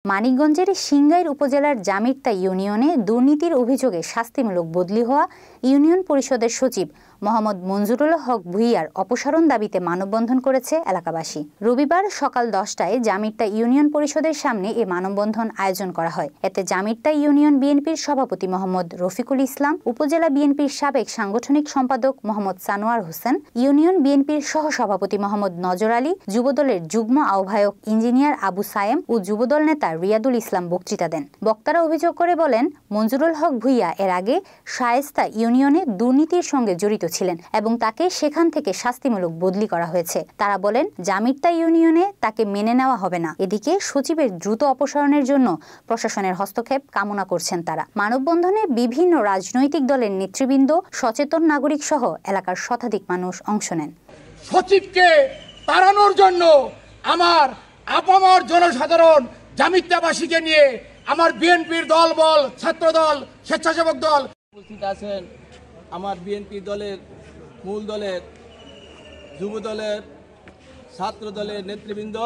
মানিকগঞ্জের সিংগাইর উপজেলার জামিরতা ইউনিয়নে দুর্নীতির অভিযোগে শাস্তিমূলক বদলি হওয়া ইউনিয়ন পরিষদের সচিব মোহাম্মদ মঞ্জুরুল হক ভূঁইয়ার অপসারণ দাবিতে মানববন্ধন করেছে এলাকাবাসী। রবিবার সকাল 10টায় জামিরতা ইউনিয়ন পরিষদের সামনে এ মানববন্ধন আয়োজন করা হয়। এতে জামিরতা ইউনিয়ন বিএনপির সভাপতি মোহাম্মদ রফিকুল ইসলাম, উপজেলা বিএনপির সাবেক সাংগঠনিক সম্পাদক মোহাম্মদ সানোয়ার হোসেন, ইউনিয়ন বিএনপির সহসভাপতি মোহাম্মদ নজর আলী, যুবদলের যুগ্ম আহ্বায়ক ইঞ্জিনিয়ার আবু সায়েম ও যুবদল নেতা রিয়াদুল ইসলাম বক্তৃতা দেন। বক্তারা অভিযোগ করে বলেন, মঞ্জুরুল হক ভূঁইয়া এর আগে শায়েস্তা ইউনিয়নে দুর্নীতির সঙ্গে জড়িত ছিলেন এবং তাকে সেখান থেকে শাস্তিমূলক বদলি করা হয়েছে। তারা বলেন, জামিরতা ইউনিয়নে তাকে মেনে নেওয়া হবে না। এদিকে সচিবের দ্রুত অপসারণের জন্য প্রশাসনের হস্তক্ষেপ কামনা করছেন তারা। মানববন্ধনে বিভিন্ন রাজনৈতিক দলের নেতৃবৃন্দ, সচেতন নাগরিক সহ এলাকার শতাধিক মানুষ অংশ নেন। সচিবকে তাড়ানোর জন্য আমার আপামর জনসাধারণ জামিরতাবাসীকে নিয়ে আমার বিএনপির দল বল, ছাত্র দল, স্বেচ্ছাসেবক দল উপস্থিত আছেন। আমার বিএনপি দলের, মূল দলের, যুব দলের, ছাত্র দলের নেতৃবৃন্দ।